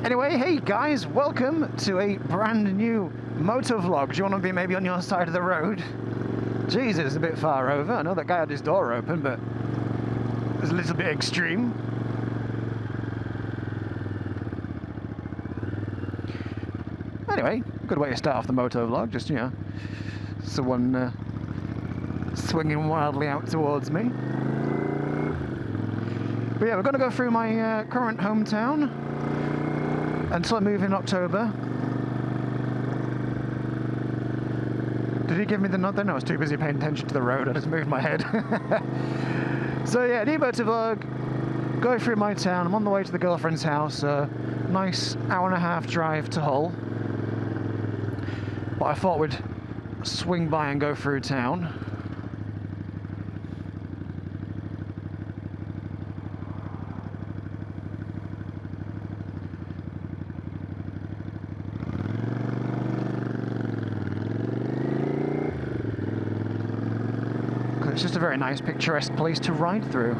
Anyway, hey guys, welcome to a brand new Moto vlog. Do you want to be maybe on your side of the road? Jesus, it's a bit far over. I know that guy had his door open, but it's a little bit extreme. Anyway, good way to start off the Moto vlog, just, you know, someone swinging wildly out towards me. But yeah, we're going to go through my current hometown until I move in October. Did he give me the nod then? I was too busy paying attention to the road, I just moved my head. So yeah, new Moto vlog, go through my town. I'm on the way to the girlfriend's house, nice hour-and-a-half drive to Hull. But I thought we'd swing by and go through town. It's just a very nice, picturesque place to ride through.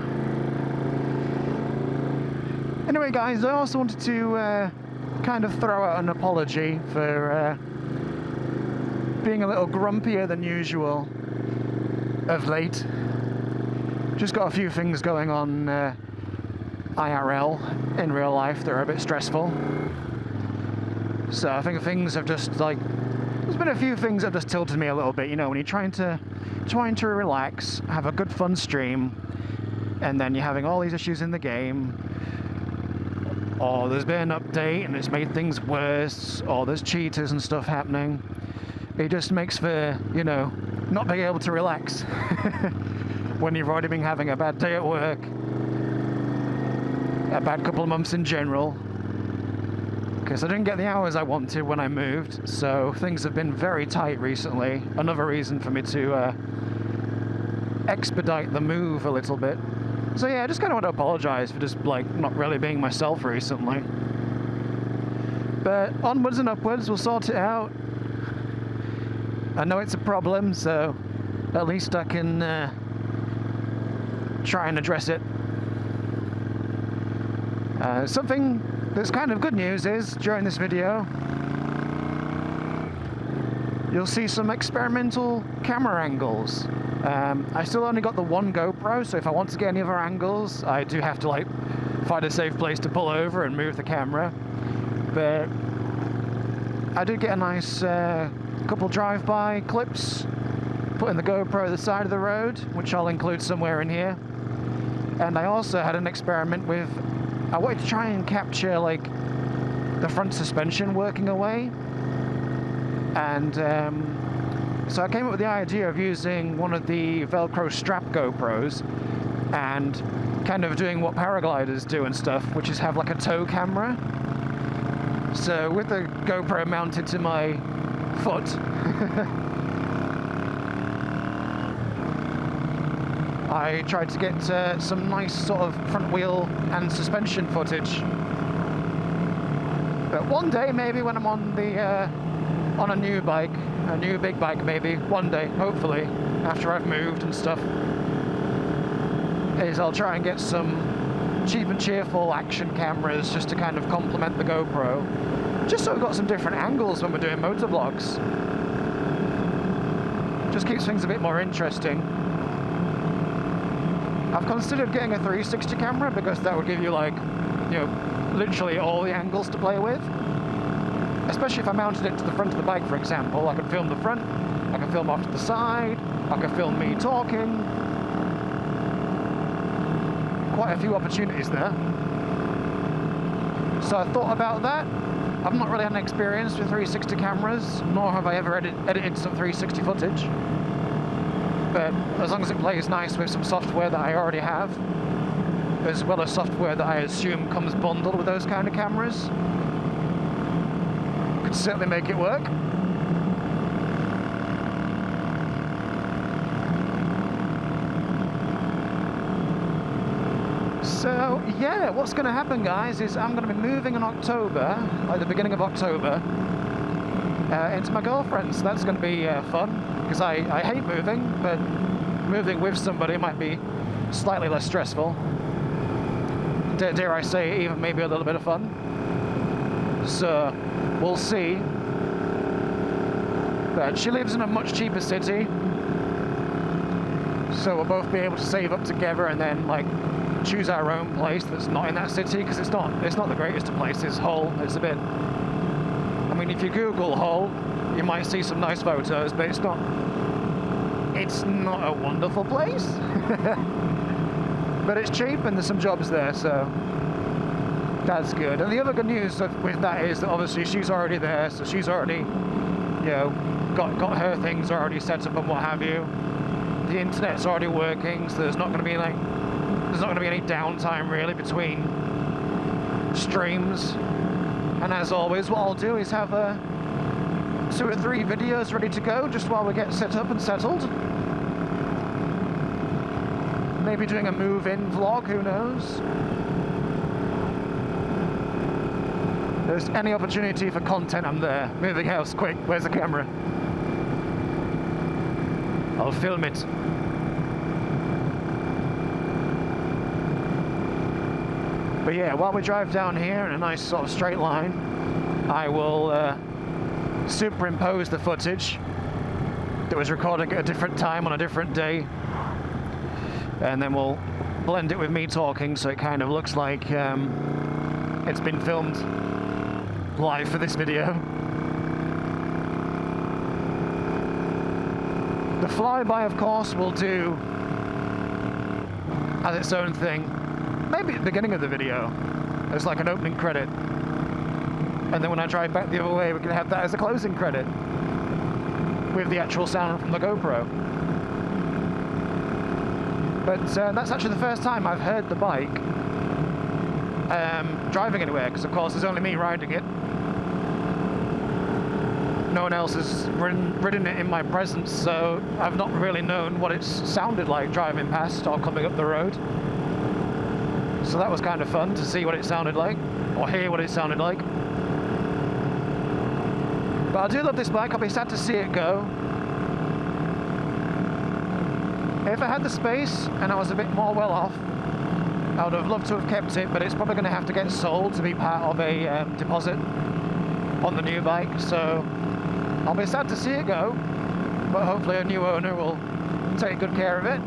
Anyway, guys, I also wanted to kind of throw out an apology for being a little grumpier than usual of late. Just got a few things going on IRL, in real life, that are a bit stressful. So I think things have just, like, there's been a few things that have just tilted me a little bit, you know, when you're trying to relax, have a good fun stream, and then you're having all these issues in the game, or there's been an update and it's made things worse, or there's cheaters and stuff happening. It just makes for, you know, not being able to relax when you've already been having a bad day at work, a bad couple of months in general, because I didn't get the hours I wanted when I moved, so things have been very tight recently. Another reason for me to expedite the move a little bit. So yeah, I just kind of want to apologize for just, like, not really being myself recently. But onwards and upwards, we'll sort it out. I know it's a problem, so at least I can try and address it. Something that's kind of good news is, during this video, you'll see some experimental camera angles. I still only got the one GoPro, so if I want to get any other angles, I do have to, like, find a safe place to pull over and move the camera. But I did get a nice couple drive-by clips, putting the GoPro at the side of the road, which I'll include somewhere in here. And I also had an experiment with, I wanted to try and capture, like, the front suspension working away. And so I came up with the idea of using one of the Velcro strap GoPros and kind of doing what paragliders do and stuff, which is have like a tow camera. So with the GoPro mounted to my foot, I tried to get some nice sort of front wheel and suspension footage. But one day, maybe when I'm on the on a new bike, a new big bike, maybe one day, hopefully, after I've moved and stuff, is I'll try and get some cheap and cheerful action cameras just to kind of complement the GoPro, just so we've got some different angles when we're doing motor vlogs. Just keeps things a bit more interesting. I've considered getting a 360 camera because that would give you, like, you know, literally all the angles to play with. Especially if I mounted it to the front of the bike, for example. I could film the front, I could film off to the side, I could film me talking. Quite a few opportunities there. So I thought about that. I've not really had an experience with 360 cameras, nor have I ever edited some 360 footage. But as long as it plays nice with some software that I already have, as well as software that I assume comes bundled with those kind of cameras, could certainly make it work. So yeah, what's going to happen, guys, is I'm going to be moving in October, like the beginning of October, into my girlfriend's. So that's going to be fun, because I hate moving, but moving with somebody might be slightly less stressful. Dare I say, even maybe a little bit of fun. so we'll see. But she lives in a much cheaper city, so we'll both be able to save up together and then like choose our own place that's not in that city, because it's not the greatest of places. Hull, it's a bit, I mean, if you Google Hull, you might see some nice photos, but it's not a wonderful place. But it's cheap and there's some jobs there, so that's good. And the other good news with that is that obviously she's already there, so she's already, you know, got her things already set up and what have you. The internet's already working, so there's not going to be any downtime really between streams. And as always, what I'll do is have 2 or 3 videos ready to go just while we get set up and settled. Maybe doing a move-in vlog, who knows? There's any opportunity for content, I'm there. Moving house, quick, where's the camera? I'll film it. But yeah, while we drive down here in a nice sort of straight line, I will superimpose the footage that was recording at a different time on a different day, and then we'll blend it with me talking so it kind of looks like it's been filmed live for this video. The flyby, of course, will do as its own thing. Maybe at the beginning of the video, as like an opening credit. And then when I drive back the other way, we can have that as a closing credit with the actual sound from the GoPro. But that's actually the first time I've heard the bike driving anywhere, because of course there's only me riding it. No one else has ridden it in my presence, so I've not really known what it's sounded like driving past or coming up the road. So that was kind of fun to see what it sounded like, or hear what it sounded like. But I do love this bike. I'll be sad to see it go. If I had the space and I was a bit more well off, I would have loved to have kept it, but it's probably going to have to get sold to be part of a deposit on the new bike. So I'll be sad to see it go, but hopefully a new owner will take good care of it.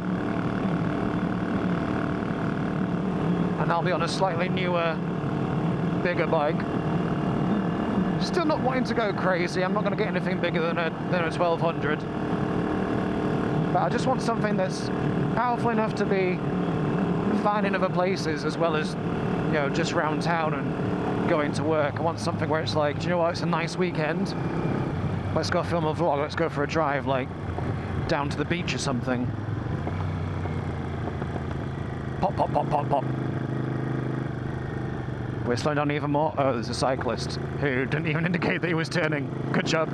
And I'll be on a slightly newer, bigger bike. Still not wanting to go crazy. I'm not going to get anything bigger than a 1200. But I just want something that's powerful enough to be fine in other places, as well as, you know, just around town and going to work. I want something where it's like, do you know what, it's a nice weekend. Let's go film a vlog. Let's go for a drive, like down to the beach or something. Pop, pop, pop, pop, pop. We're slowing down even more. Oh, there's a cyclist who didn't even indicate that he was turning. Good job.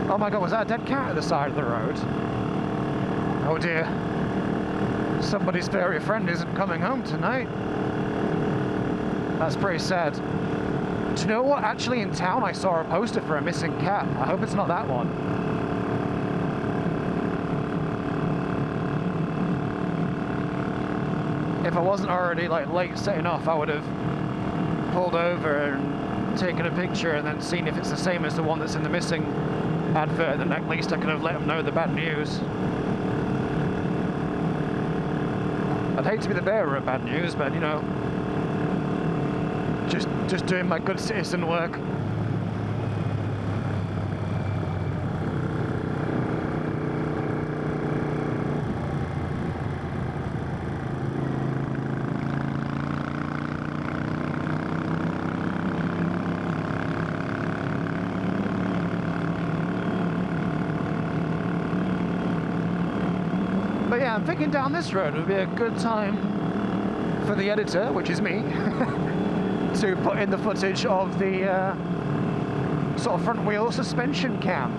Oh my god, was that a dead cat at the side of the road? Oh dear. Somebody's furry friend isn't coming home tonight. That's pretty sad. Do you know what? Actually in town I saw a poster for a missing cat. I hope it's not that one. If I wasn't already like late setting off, I would have pulled over and taken a picture and then seen if it's the same as the one that's in the missing advert, and at least I could have let them know the bad news. I'd hate to be the bearer of bad news, but you know, just doing my good citizen work. But yeah, I'm thinking down this road would be a good time for the editor, which is me, to put in the footage of the sort of front wheel suspension cam.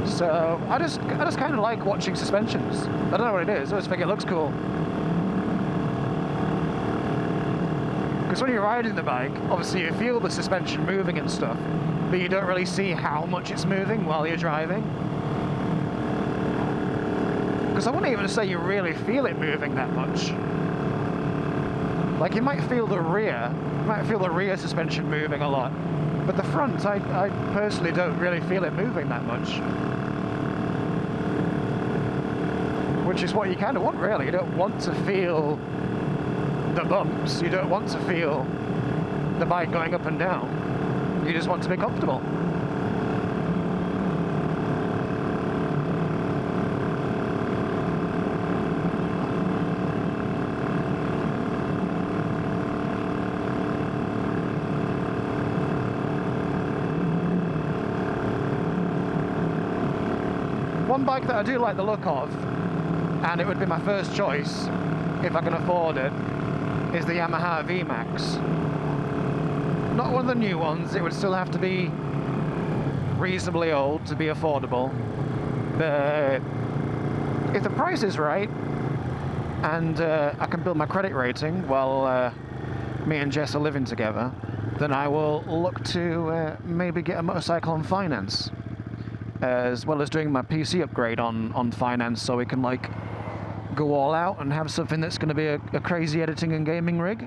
So I just kind of like watching suspensions. I don't know what it is. I just think it looks cool. Because when you're riding the bike, obviously you feel the suspension moving and stuff, but you don't really see how much it's moving while you're driving. Because I wouldn't even say you really feel it moving that much. Like you might feel the rear suspension moving a lot, but the front, I personally don't really feel it moving that much. Which is what you kind of want, really. You don't want to feel the bumps, you don't want to feel the bike going up and down. You just want to be comfortable. One bike that I do like the look of, and it would be my first choice if I can afford it, is the Yamaha VMAX. Not one of the new ones, it would still have to be reasonably old to be affordable. But if the price is right, and I can build my credit rating while me and Jess are living together, then I will look to maybe get a motorcycle on finance, as well as doing my PC upgrade on finance, so we can like go all out and have something that's going to be a crazy editing and gaming rig.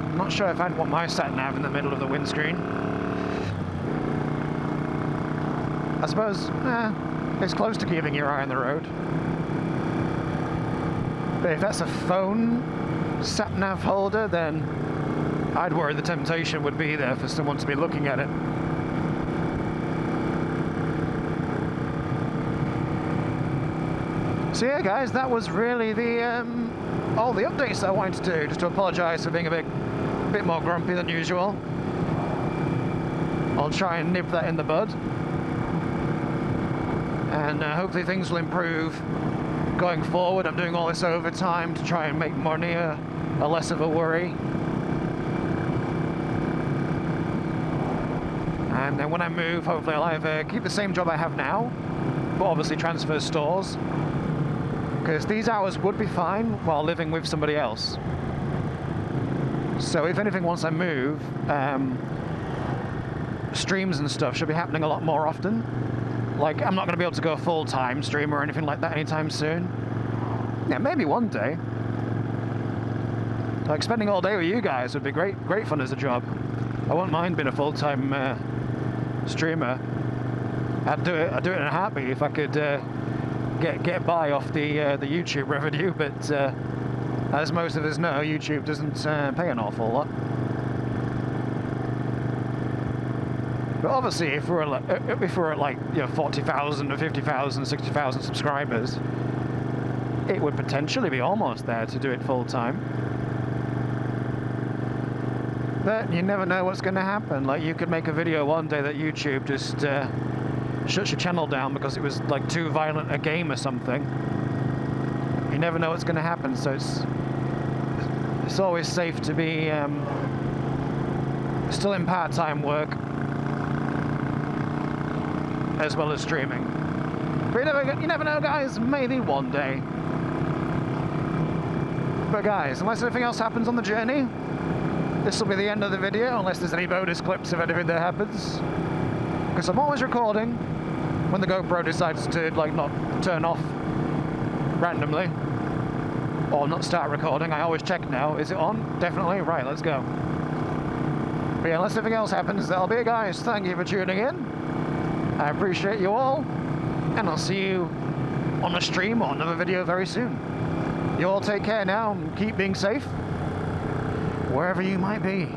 I'm not sure if I'd want my sat-nav in the middle of the windscreen. I suppose, it's close to keeping your eye on the road. But if that's a phone sat-nav holder, then I'd worry the temptation would be there for someone to be looking at it. So yeah, guys, that was really the all the updates I wanted to do. Just to apologise for being a bit more grumpy than usual. I'll try and nip that in the bud. And hopefully things will improve going forward. I'm doing all this overtime to try and make money a less of a worry. And then when I move, hopefully I'll either keep the same job I have now, but obviously transfer stores, because these hours would be fine while living with somebody else. So if anything, once I move, streams and stuff should be happening a lot more often. Like, I'm not going to be able to go full-time streamer or anything like that anytime soon. Yeah, maybe one day. Like, spending all day with you guys would be great fun as a job. I wouldn't mind being a full-time streamer. I'd do it in a heartbeat if I could get by off the YouTube revenue, but as most of us know, YouTube doesn't pay an awful lot. But obviously, if we're at like, you know, 40,000 or 50,000, 60,000 subscribers, it would potentially be almost there to do it full time. But you never know what's going to happen. Like, you could make a video one day that YouTube just shuts your channel down because it was like too violent a game or something. You never know what's going to happen, so it's always safe to be still in part-time work as well as streaming. But you never know, guys, maybe one day. But guys, unless anything else happens on the journey, this will be the end of the video, unless there's any bonus clips of anything that happens. Because I'm always recording when the GoPro decides to, like, not turn off randomly. Or not start recording. I always check now. Is it on? Definitely? Right, let's go. But yeah, unless anything else happens, that'll be it, guys. Thank you for tuning in. I appreciate you all, and I'll see you on a stream or another video very soon. You all take care now and keep being safe, wherever you might be.